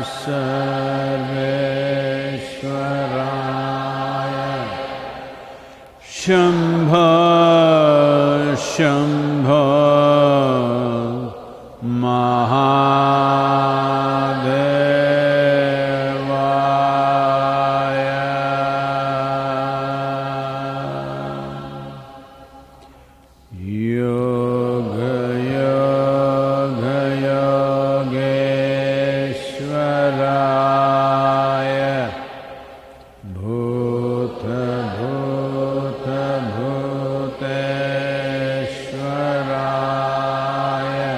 Sarveshwaraya Shambho Shambho Yogeshwaraya Bhuta Bhuta Bhuteshwaraya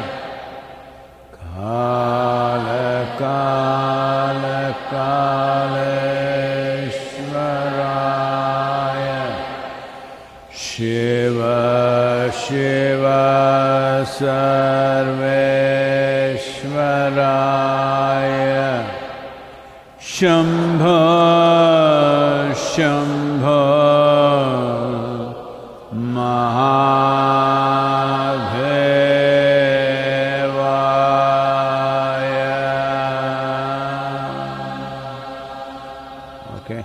Kala Kala Kaleshwaraya Shiva Shiva Sarveshwaraya Shambho Shambho Mahadevaya. Okay.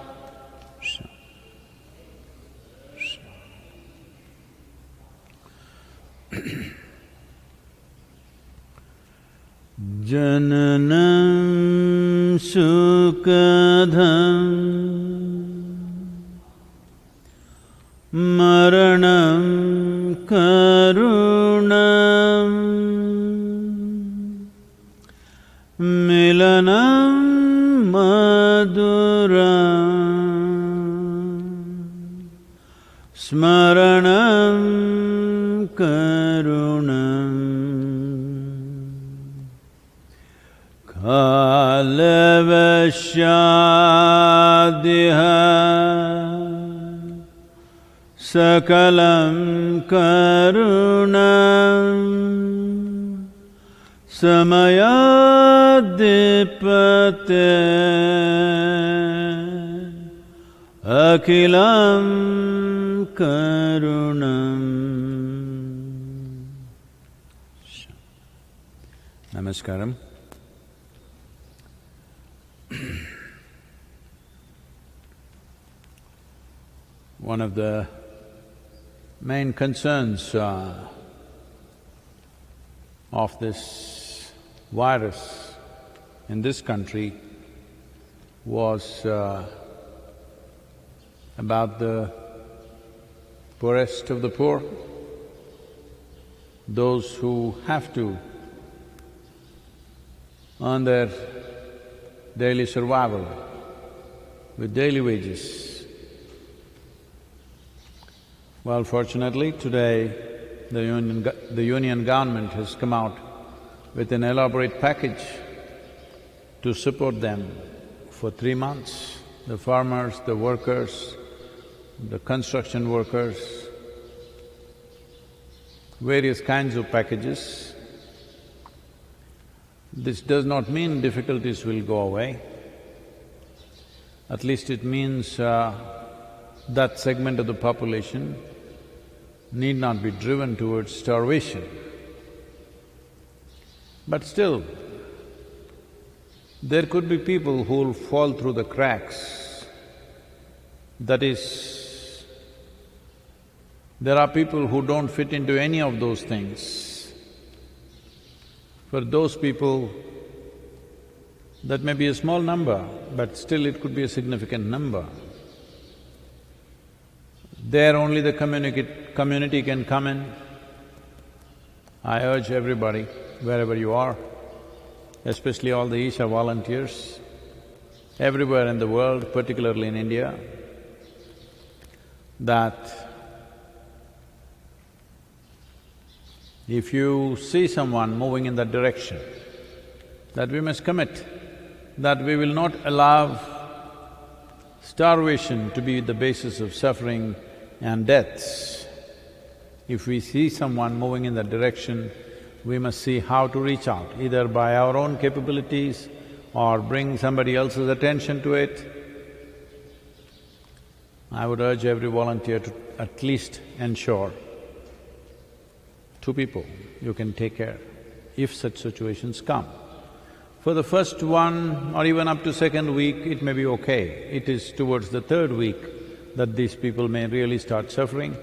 Jananam sukadham maranam karunam milanam maduram smaranam karunam kalavashyadiha sakalam karunam samayadipate akilam karunam. Namaskaram. One of the main concerns of this virus in this country was about the poorest of the poor, those who have to earn their daily survival with daily wages. Well, fortunately, today the union government has come out with an elaborate package to support them for 3 months. The farmers, the workers, the construction workers, various kinds of packages. This does not mean difficulties will go away. At least it means that segment of the population need not be driven towards starvation. But still, there could be people who'll fall through the cracks. That is, there are people who don't fit into any of those things. For those people, that may be a small number, but still it could be a significant number. There only the community can come in. I urge everybody, wherever you are, especially all the Isha volunteers, everywhere in the world, particularly in India, that if you see someone moving in that direction, that we must commit, that we will not allow starvation to be the basis of suffering and deaths. If we see someone moving in that direction, we must see how to reach out, either by our own capabilities or bring somebody else's attention to it. I would urge every volunteer to at least ensure 2 people you can take care if such situations come. For the first one or even up to second week, it may be okay. It is towards the third week that these people may really start suffering.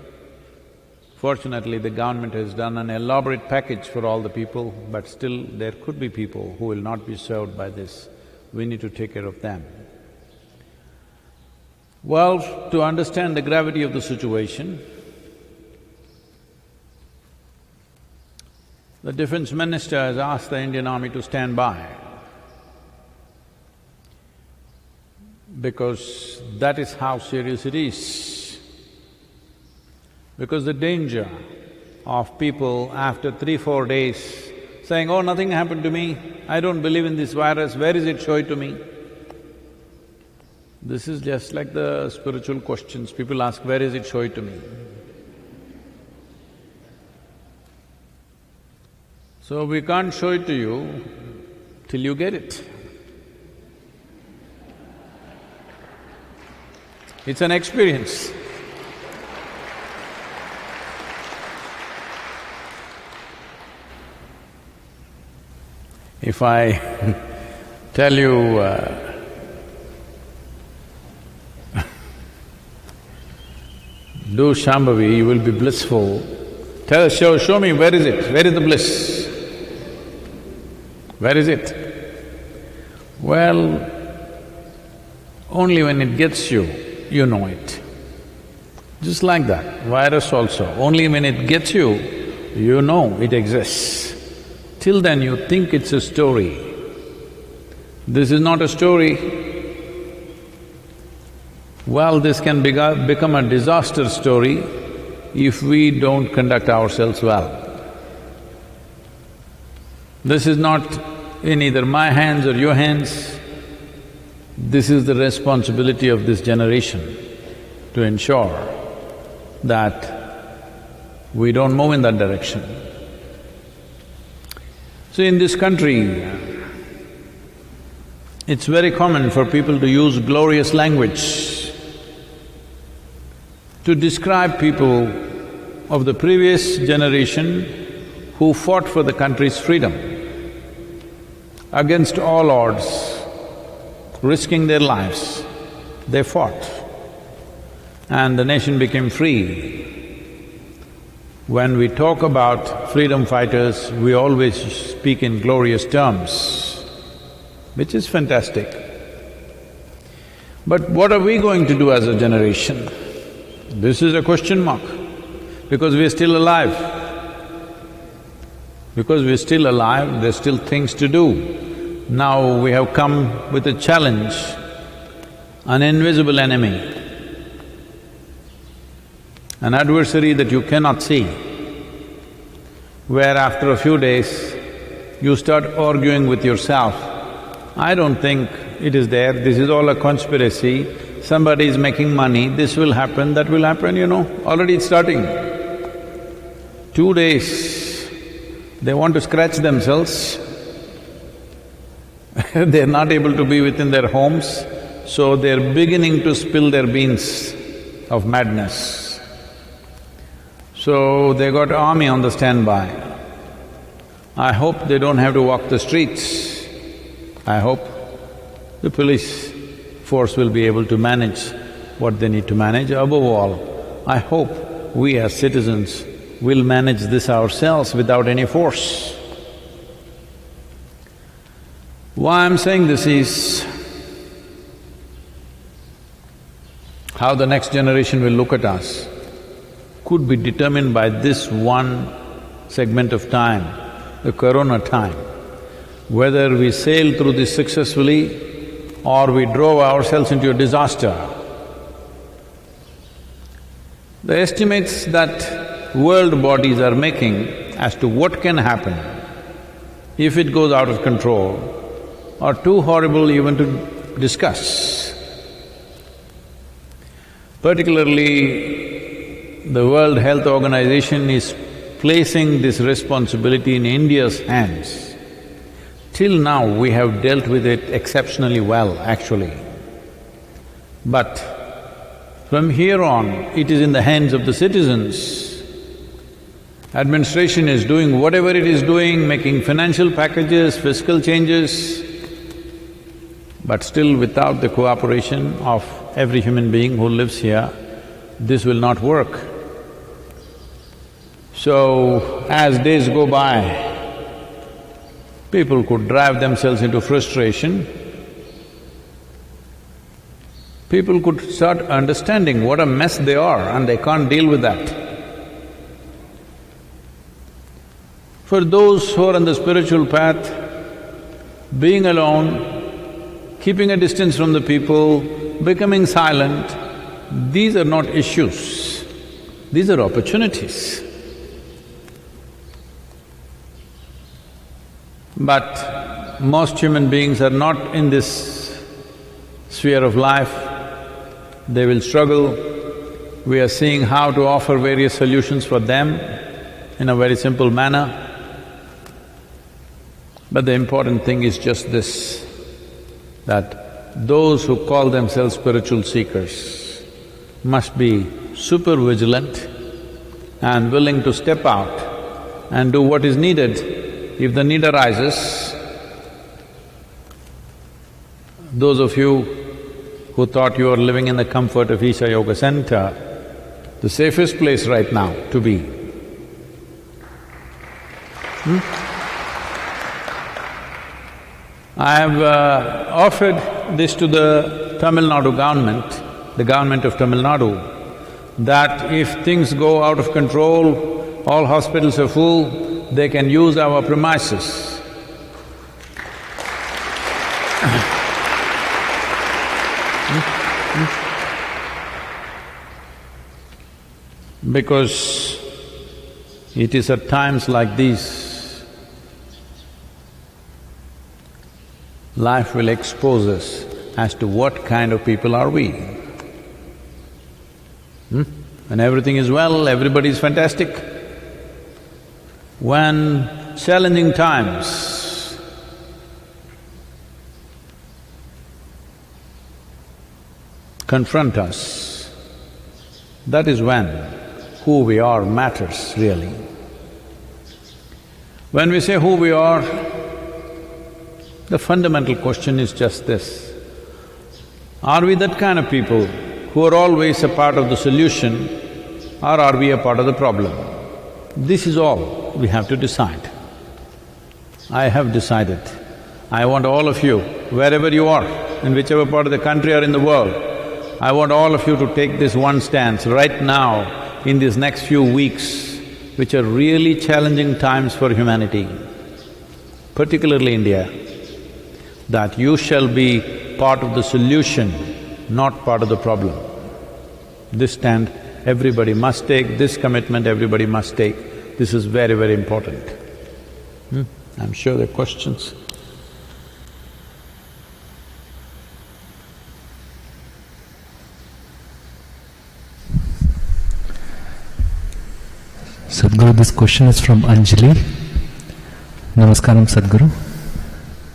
Fortunately, the government has done an elaborate package for all the people, but still there could be people who will not be served by this. We need to take care of them. Well, to understand the gravity of the situation, the defense minister has asked the Indian army to stand by, because that is how serious it is. Because the danger of people after 3-4 days saying, "Oh, nothing happened to me, I don't believe in this virus, where is it, show it to me." This is just like the spiritual questions, people ask, "Where is it, show it to me." So we can't show it to you till you get it. It's an experience. If I tell you, do Shambhavi, you will be blissful. Show me, where is it? Where is the bliss? Where is it? Well, only when it gets you, you know it. Just like that, virus also, only when it gets you, you know it exists. Till then you think it's a story. This is not a story. Well, this can become a disaster story if we don't conduct ourselves well. This is not in either my hands or your hands. This is the responsibility of this generation to ensure that we don't move in that direction. So in this country, it's very common for people to use glorious language to describe people of the previous generation who fought for the country's freedom against all odds, risking their lives. They fought and the nation became free. When we talk about freedom fighters, we always speak in glorious terms, which is fantastic. But what are we going to do as a generation? This is a question mark, because we're still alive. Because we're still alive, there's still things to do. Now we have come with a challenge, an invisible enemy, an adversary that you cannot see, where after a few days, you start arguing with yourself, "I don't think it is there, this is all a conspiracy, somebody is making money, this will happen, that will happen," you know, already it's starting. 2 days, they want to scratch themselves, they're not able to be within their homes, so they're beginning to spill their beans of madness. So they got army on the standby. I hope they don't have to walk the streets. I hope the police force will be able to manage what they need to manage. Above all, I hope we as citizens will manage this ourselves without any force. Why I'm saying this is, how the next generation will look at us could be determined by this one segment of time, the corona time. Whether we sailed through this successfully or we drove ourselves into a disaster. The estimates that world bodies are making as to what can happen if it goes out of control are too horrible even to discuss. Particularly, the World Health Organization is placing this responsibility in India's hands. Till now, we have dealt with it exceptionally well, actually. But from here on, it is in the hands of the citizens. Administration is doing whatever it is doing, making financial packages, fiscal changes, But still, without the cooperation of every human being who lives here, this will not work. So, as days go by, people could drive themselves into frustration. People could start understanding what a mess they are and they can't deal with that. For those who are on the spiritual path, being alone, keeping a distance from the people, becoming silent, these are not issues, these are opportunities. But most human beings are not in this sphere of life. They will struggle. We are seeing how to offer various solutions for them in a very simple manner. But the important thing is just this, that those who call themselves spiritual seekers must be super vigilant and willing to step out and do what is needed. If the need arises, those of you who thought you were living in the comfort of Isha Yoga Center, the safest place right now to be. I have offered this to the Tamil Nadu government, the government of Tamil Nadu, that if things go out of control, all hospitals are full, they can use our premises. Because it is at times like these, life will expose us as to what kind of people are we. When everything is well, everybody is fantastic. When challenging times confront us, that is when who we are matters really. When we say who we are, the fundamental question is just this: are we that kind of people who are always a part of the solution, or are we a part of the problem? This is all we have to decide. I have decided. I want all of you, wherever you are, in whichever part of the country or in the world, I want all of you to take this one stance right now, in these next few weeks, which are really challenging times for humanity, particularly India, that you shall be part of the solution, not part of the problem. This stand everybody must take, this commitment everybody must take. This is very, very important. I'm sure there are questions. Sadhguru, this question is from Anjali. Namaskaram, Sadhguru.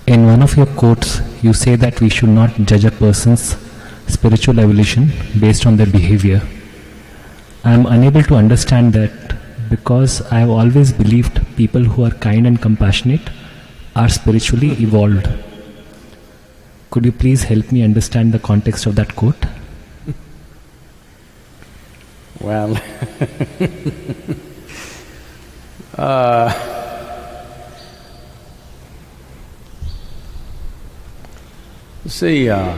In one of your quotes, you say that we should not judge a person's spiritual evolution based on their behavior. I am unable to understand that because I have always believed people who are kind and compassionate are spiritually evolved. Could you please help me understand the context of that quote? Well see, at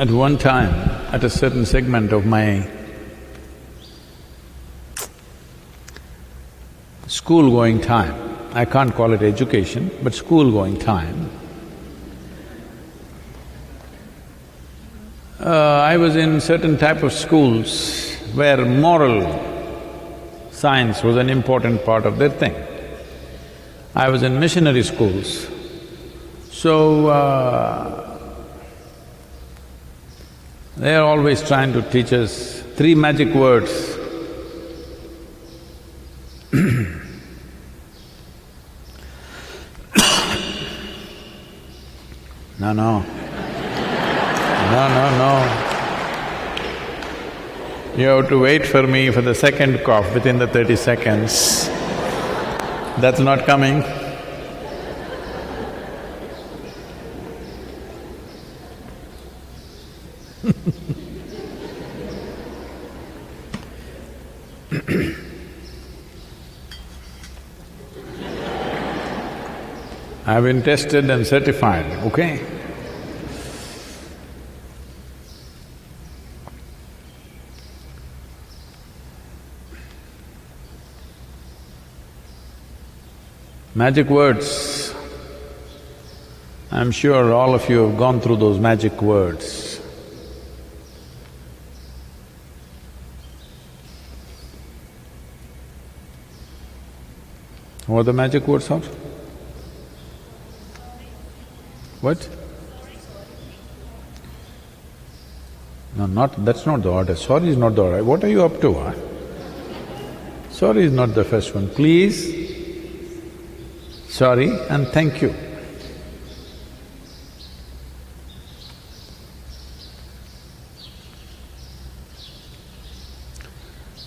one time, at a certain segment of my school-going time, I can't call it education, but school-going time, I was in certain type of schools where moral science was an important part of their thing. I was in missionary schools, so they are always trying to teach us three magic words. No. You have to wait for me for the second cough within the 30 seconds. That's not coming. I've been tested and certified, okay? Magic words. I'm sure all of you have gone through those magic words. What are the magic words of? What? No, that's not the order. Sorry is not the order. What are you up to, huh? Sorry is not the first one. Please, sorry and thank you.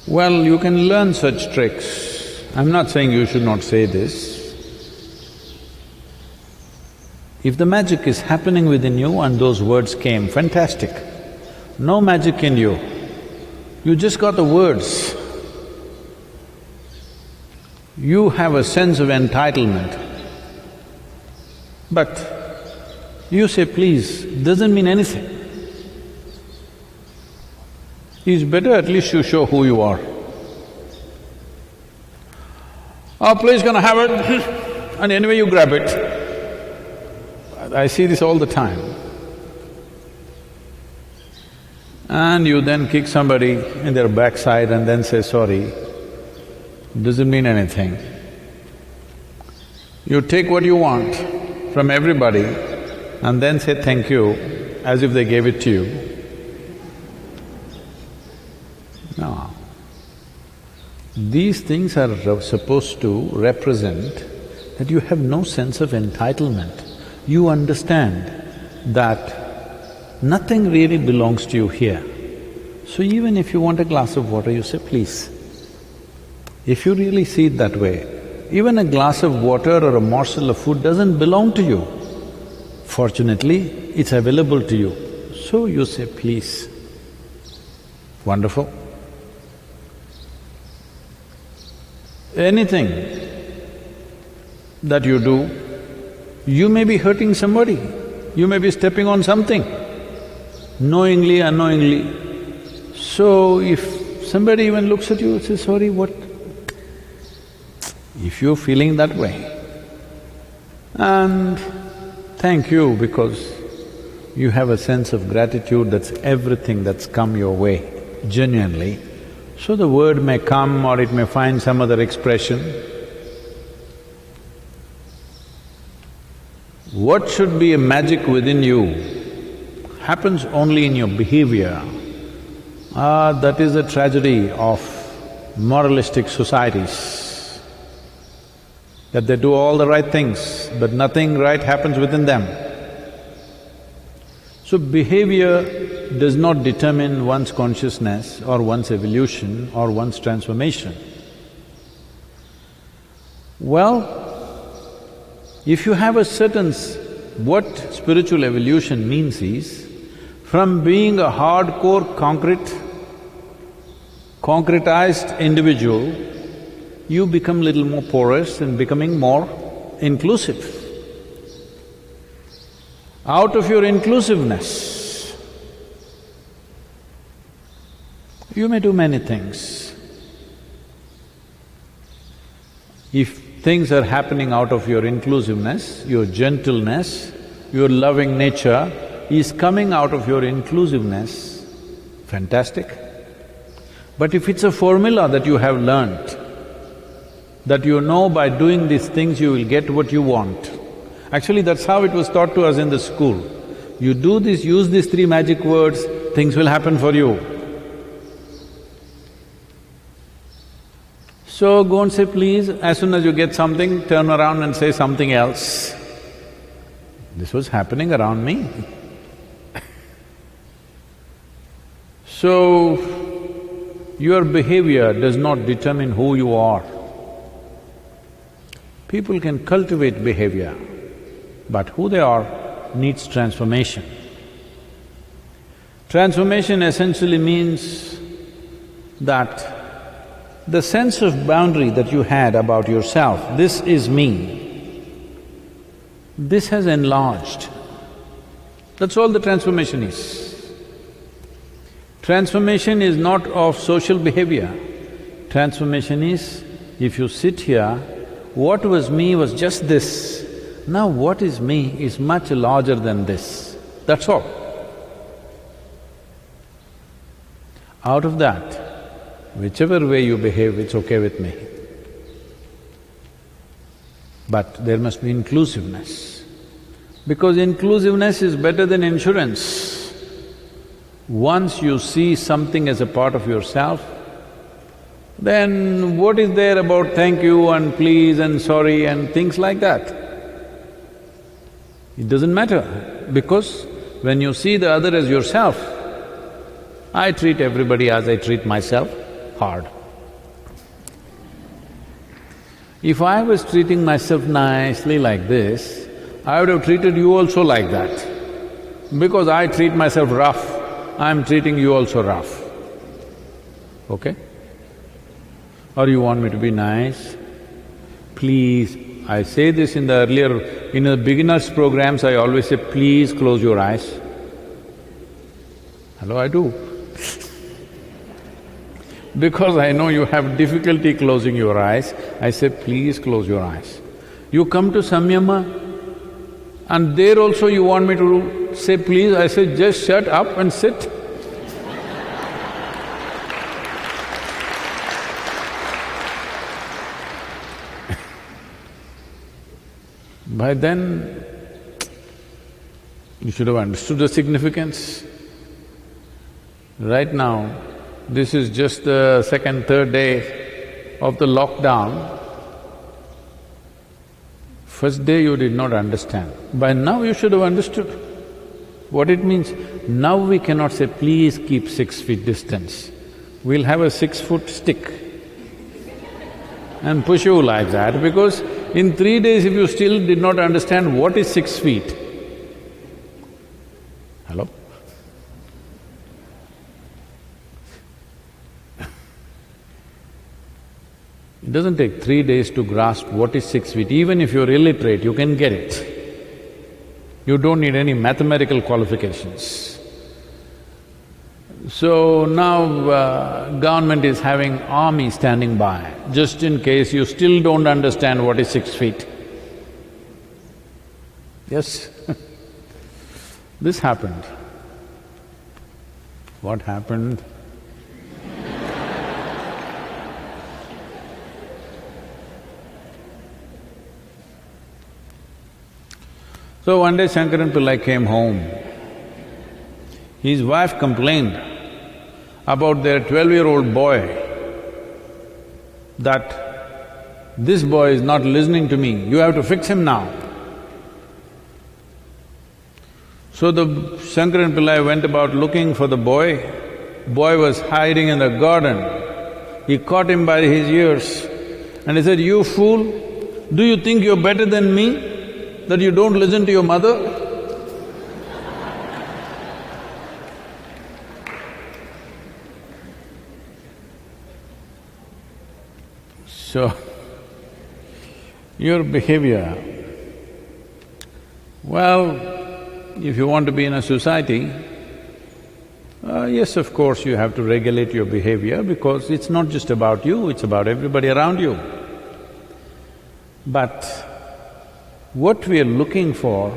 Well, you can learn such tricks. I'm not saying you should not say this. If the magic is happening within you and those words came, fantastic. No magic in you, you just got the words. You have a sense of entitlement, but you say please doesn't mean anything. It's better at least you show who you are. Oh, please gonna have it and anyway you grab it. I see this all the time. And you then kick somebody in their backside and then say sorry, doesn't mean anything. You take what you want from everybody and then say thank you as if they gave it to you. No. These things are supposed to represent that you have no sense of entitlement. You understand that nothing really belongs to you here. So even if you want a glass of water, you say, please. If you really see it that way, even a glass of water or a morsel of food doesn't belong to you. Fortunately, it's available to you. So you say, please. Wonderful. Anything that you do, you may be hurting somebody, you may be stepping on something, knowingly, unknowingly. So if somebody even looks at you and says, sorry, what? If you're feeling that way, and thank you because you have a sense of gratitude, that's everything that's come your way, genuinely. So the word may come or it may find some other expression. What should be a magic within you happens only in your behavior. That is the tragedy of moralistic societies, that they do all the right things, but nothing right happens within them. So behavior does not determine one's consciousness or one's evolution or one's transformation. Well, if you have a certain… what spiritual evolution means is, from being a hardcore concretized individual, you become little more porous and becoming more inclusive. Out of your inclusiveness, you may do many things. If things are happening out of your inclusiveness, your gentleness, your loving nature is coming out of your inclusiveness, fantastic. But if it's a formula that you have learnt, that you know by doing these things you will get what you want. Actually, that's how it was taught to us in the school. You do this, use these three magic words, things will happen for you. So go and say please, as soon as you get something, turn around and say something else. This was happening around me. So, Your behavior does not determine who you are. People can cultivate behavior, but who they are needs transformation. Transformation essentially means that the sense of boundary that you had about yourself, this is me, this has enlarged. That's all the transformation is. Transformation is not of social behavior. Transformation is, if you sit here, what was me was just this. Now what is me is much larger than this. That's all. Out of that, whichever way you behave, it's okay with me. But there must be inclusiveness, because inclusiveness is better than insurance. Once you see something as a part of yourself, then what is there about thank you and please and sorry and things like that? It doesn't matter, because when you see the other as yourself, I treat everybody as I treat myself, hard. If I was treating myself nicely like this, I would have treated you also like that. Because I treat myself rough, I'm treating you also rough, okay? Or you want me to be nice? Please, I say this in the beginners' programs, I always say, please close your eyes. Hello, I do. Because I know you have difficulty closing your eyes, I say, please close your eyes. You come to Samyama, and there also you want me to say please, I say just shut up and sit. By then, you should have understood the significance. Right now, this is just the second, third day of the lockdown. First day you did not understand. By now you should have understood what it means. Now we cannot say, please keep 6 feet distance. We'll have a 6-foot stick and push you like that, because in 3 days if you still did not understand what is 6 feet, hello? It doesn't take 3 days to grasp what is 6 feet. Even if you're illiterate, you can get it. You don't need any mathematical qualifications. So now government is having army standing by, just in case you still don't understand what is 6 feet. Yes? This happened. What happened? So one day Shankaran Pillai came home. His wife complained about their 12-year-old boy, that this boy is not listening to me, you have to fix him now. So the Shankaran Pillai went about looking for the boy. Boy was hiding in the garden. He caught him by his ears and he said, "You fool, do you think you're better than me, that you don't listen to your mother?" So, your behavior, well, if you want to be in a society, yes, of course, you have to regulate your behavior, because it's not just about you, it's about everybody around you. But what we are looking for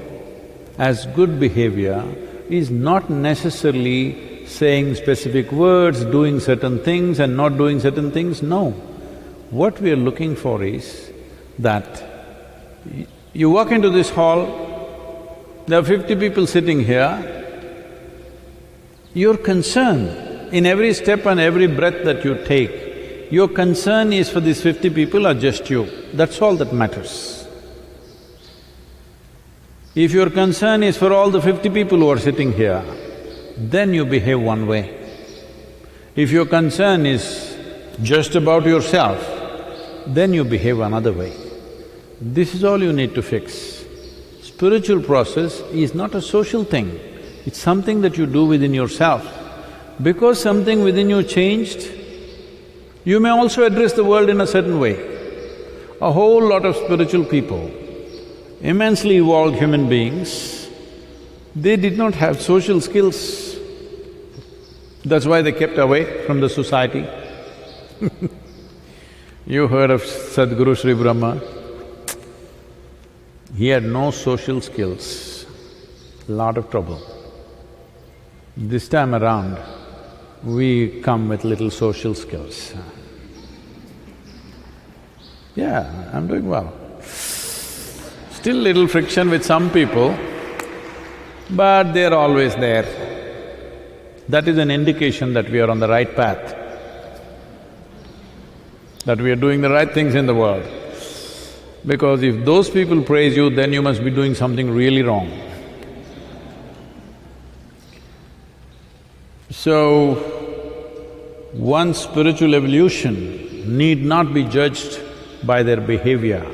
as good behavior is not necessarily saying specific words, doing certain things and not doing certain things, no. What we are looking for is that you walk into this hall, there are 50 people sitting here, your concern in every step and every breath that you take, your concern is for these 50 people or just you, that's all that matters. If your concern is for all the 50 people who are sitting here, then you behave one way. If your concern is just about yourself, then you behave another way. This is all you need to fix. Spiritual process is not a social thing, it's something that you do within yourself. Because something within you changed, you may also address the world in a certain way. A whole lot of spiritual people, immensely evolved human beings, they did not have social skills. That's why they kept away from the society. You heard of Sadhguru Sri Brahma? He had no social skills, lot of trouble. This time around, we come with little social skills. Yeah, I'm doing well. Still little friction with some people, but they're always there. That is an indication that we are on the right path, that we are doing the right things in the world. Because if those people praise you, then you must be doing something really wrong. So, one's spiritual evolution need not be judged by their behavior.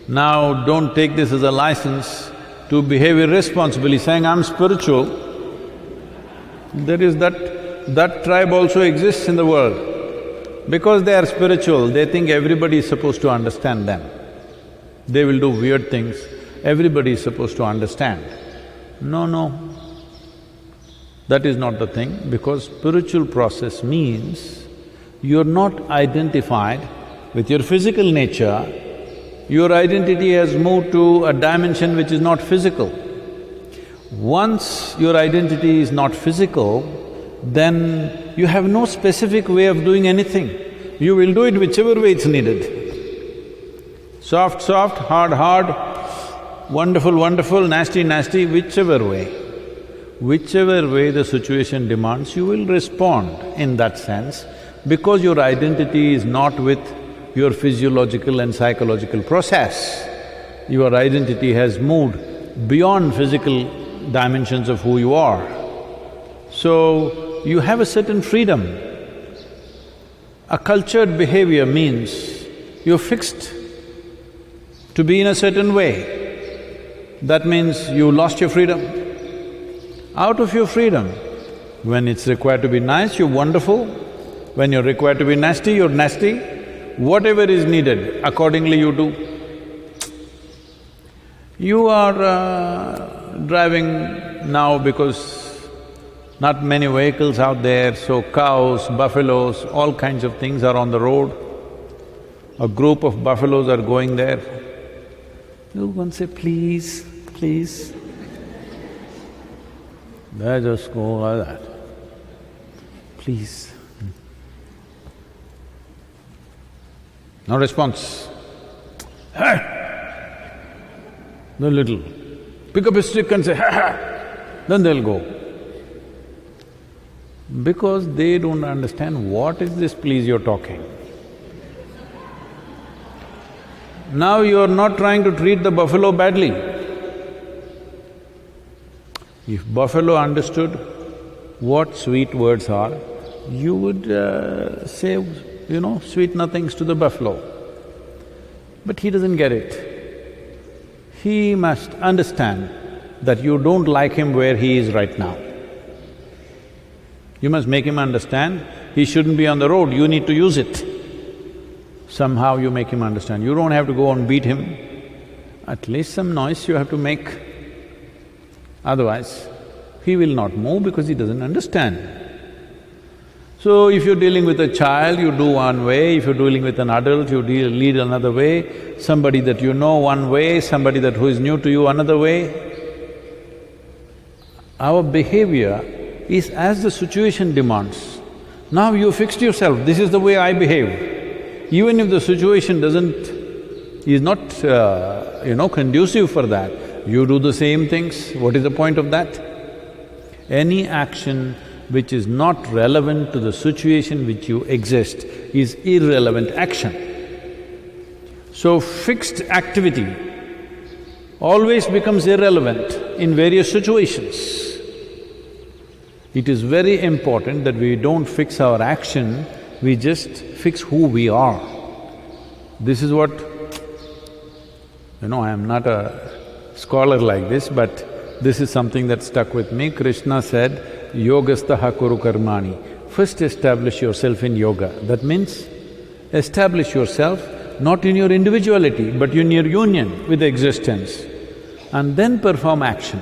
Now, don't take this as a license to behave irresponsibly, saying, I'm spiritual. There is that tribe also exists in the world. Because they are spiritual, they think everybody is supposed to understand them. They will do weird things, everybody is supposed to understand. No. That is not the thing, because spiritual process means you're not identified with your physical nature, your identity has moved to a dimension which is not physical. Once your identity is not physical, then you have no specific way of doing anything. You will do it whichever way it's needed. Soft, soft, hard, hard, wonderful, wonderful, nasty, nasty, whichever way. Whichever way the situation demands, you will respond in that sense, because your identity is not with your physiological and psychological process. Your identity has moved beyond physical dimensions of who you are. So, you have a certain freedom. A cultured behavior means you're fixed to be in a certain way. That means you lost your freedom. Out of your freedom, when it's required to be nice, you're wonderful. When you're required to be nasty, you're nasty. Whatever is needed, accordingly you do. You are driving now because not many vehicles out there, so cows, buffaloes, all kinds of things are on the road. A group of buffaloes are going there. You'll go and say, please, please. They just go like that. Please. No response. Hey! The little, pick up a stick and say, ha! Then they'll go. Because they don't understand what is this please you're talking. Now you're not trying to treat the buffalo badly. If buffalo understood what sweet words are, you would say, sweet nothings to the buffalo. But he doesn't get it. He must understand that you don't like him where he is right now. You must make him understand he shouldn't be on the road, you need to use it. Somehow you make him understand. You don't have to go and beat him. At least some noise you have to make. Otherwise, he will not move because he doesn't understand. So, if you're dealing with a child, you do one way, if you're dealing with an adult, you lead another way, somebody that you know one way, somebody who is new to you another way. Our behavior is as the situation demands. Now you fixed yourself, this is the way I behave. Even if the situation is not, conducive for that, you do the same things, what is the point of that? Any action which is not relevant to the situation which you exist is irrelevant action. So fixed activity always becomes irrelevant in various situations. It is very important that we don't fix our action, we just fix who we are. This is what… I am not a scholar like this, but this is something that stuck with me. Krishna said, Yogastaha kuru karmani. First establish yourself in yoga. That means establish yourself not in your individuality, but in your union with existence, and then perform action.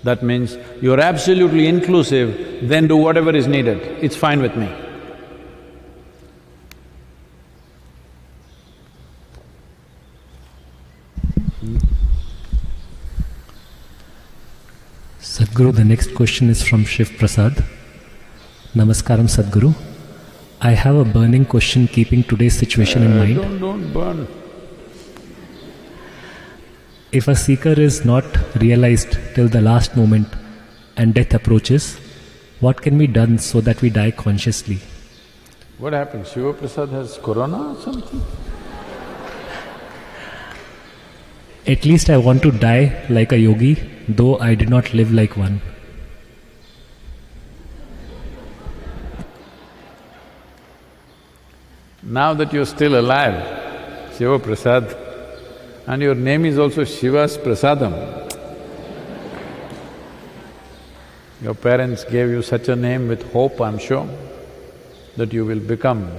That means you're absolutely inclusive, then do whatever is needed, it's fine with me. Sadhguru, the next question is from Shiv Prasad. Namaskaram Sadhguru. I have a burning question keeping today's situation in mind. Don't burn. If a seeker is not realized till the last moment and death approaches, what can be done so that we die consciously? What happened? Shiva Prasad has corona or something? At least I want to die like a yogi, though I did not live like one. Now that you're still alive, Shiva Prasad, and your name is also Shiva's Prasadam. Your parents gave you such a name with hope, I'm sure, that you will become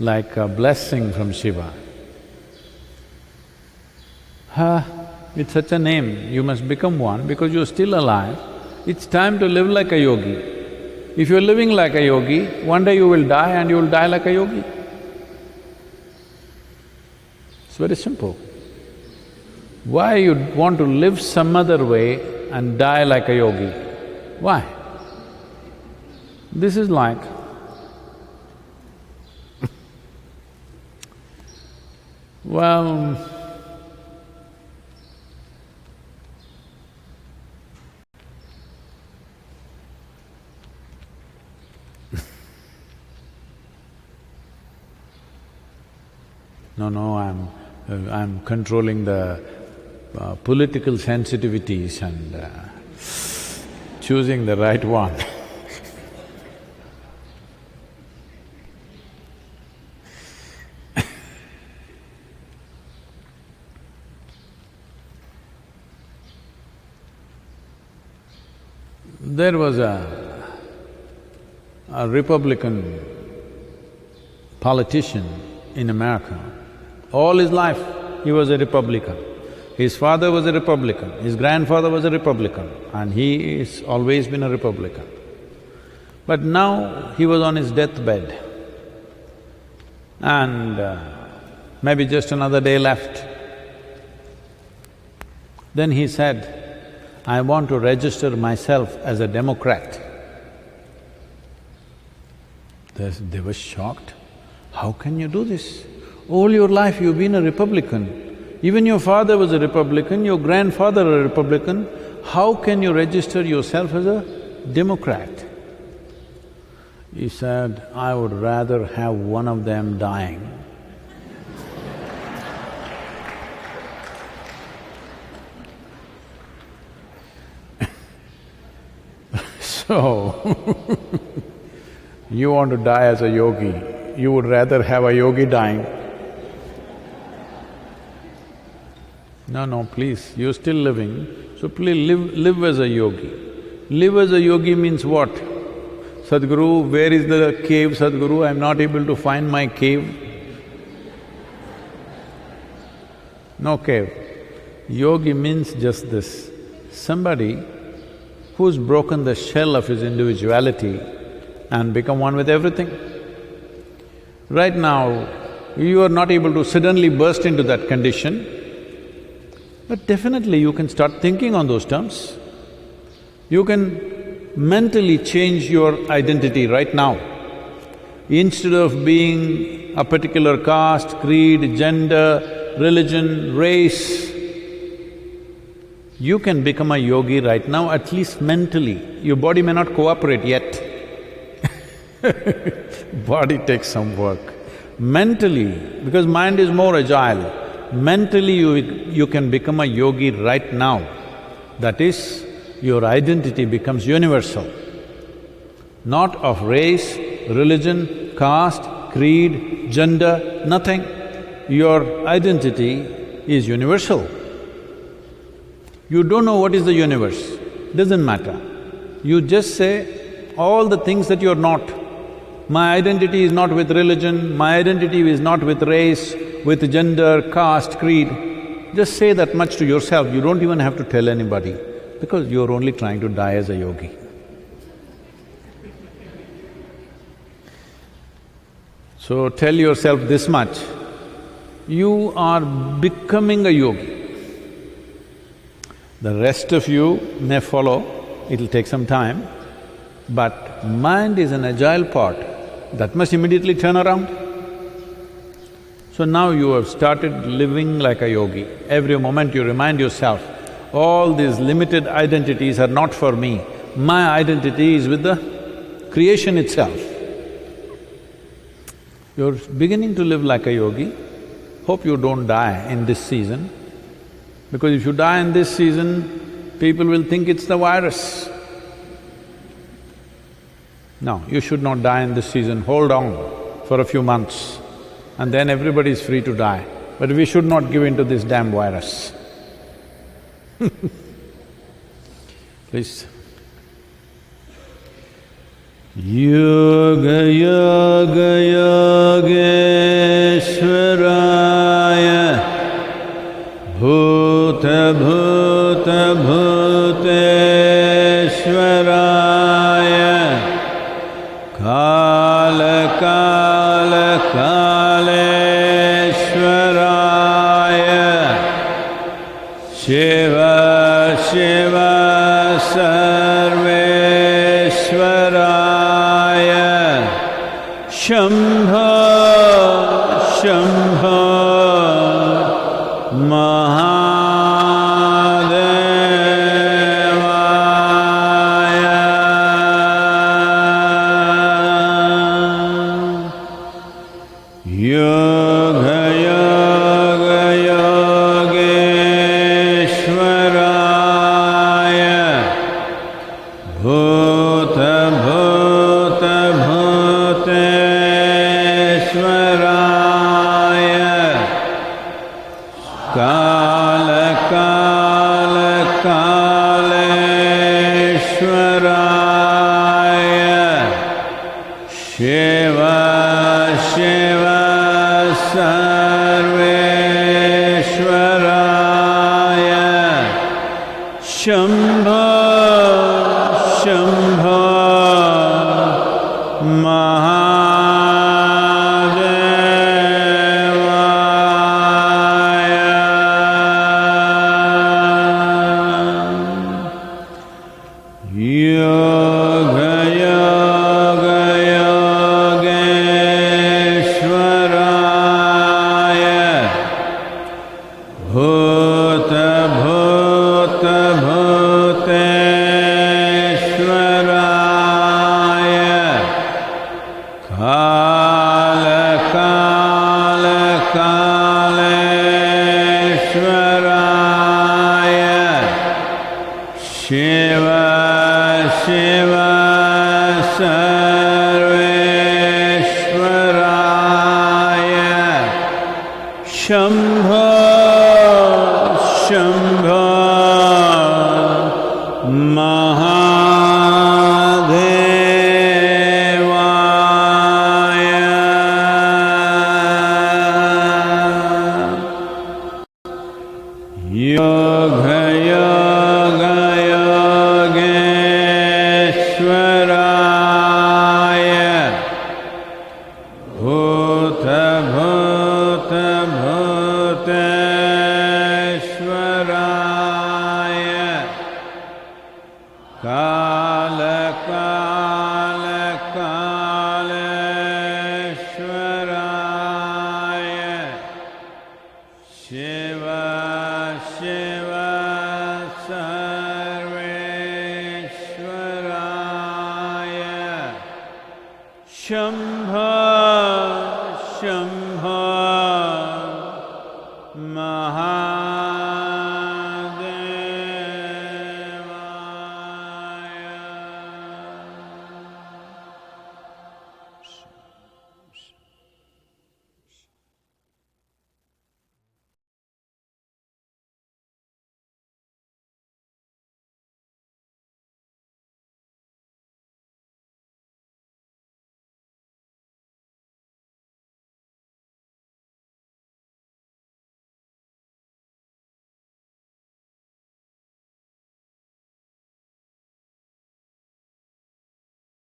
like a blessing from Shiva. With such a name, you must become one because you're still alive. It's time to live like a yogi. If you're living like a yogi, one day you will die and you will die like a yogi. It's very simple. Why you want to live some other way and die like a yogi? Why? This is like well, no, I'm controlling the political sensitivities and choosing the right one. There was a Republican politician in America. All his life, he was a Republican. His father was a Republican, his grandfather was a Republican, and he has always been a Republican. But now he was on his deathbed and maybe just another day left. Then he said, I want to register myself as a Democrat. They were shocked. How can you do this? All your life you've been a Republican. Even your father was a Republican, your grandfather a Republican. How can you register yourself as a Democrat? He said, I would rather have one of them dying. So, you want to die as a yogi, you would rather have a yogi dying. No, please, you're still living, so please live as a yogi. Live as a yogi means what? Sadhguru, where is the cave, Sadhguru? I'm not able to find my cave. No cave. Yogi means just this, somebody who's broken the shell of his individuality and become one with everything. Right now, you are not able to suddenly burst into that condition, but definitely you can start thinking on those terms. You can mentally change your identity right now. Instead of being a particular caste, creed, gender, religion, race, you can become a yogi right now, at least mentally. Your body may not cooperate yet. Body takes some work. Mentally, because mind is more agile, mentally you can become a yogi right now. That is, your identity becomes universal, not of race, religion, caste, creed, gender, nothing. Your identity is universal. You don't know what is the universe, doesn't matter. You just say all the things that you're not. My identity is not with religion, my identity is not with race, with gender, caste, creed. Just say that much to yourself, you don't even have to tell anybody, because you're only trying to die as a yogi. So tell yourself this much, you are becoming a yogi. The rest of you may follow, it'll take some time, but mind is an agile pot, that must immediately turn around. So now you have started living like a yogi. Every moment you remind yourself, all these limited identities are not for me, my identity is with the creation itself. You're beginning to live like a yogi. Hope you don't die in this season, because if you die in this season, people will think it's the virus. No, you should not die in this season, hold on for a few months and then everybody is free to die. But we should not give in to this damn virus. Please. Yoga Yoga Yogeshwaraya Bhuta Bhuta Bhuteshwaraya Kala Kala Kaleshwaraya Shiva Shiva Sarveshwaraya Shambho Shambho Yoga Yoga Yogeshwaraya Bhuta Bhuta Bhuteshwaraya Kala Kala Kaleshwaraya Shiva Shiva Sarveshwaraya Shambho Shambho Mahadevaya Yoga Yoga Yogeshwaraya Bhuta Bhuta Bhuteshwaraya Kala Kala Kaleshwaraya Shiva Shiva Sarveshwaraya Shambho Shambho Mahadevaya Yoga Yoga Yogeshwaraya Bhuta Bhuta Bhuteshwaraya Kala Kala Kaleshwaraya Shiva Shiva Sarveshwaraya Shambho Shambho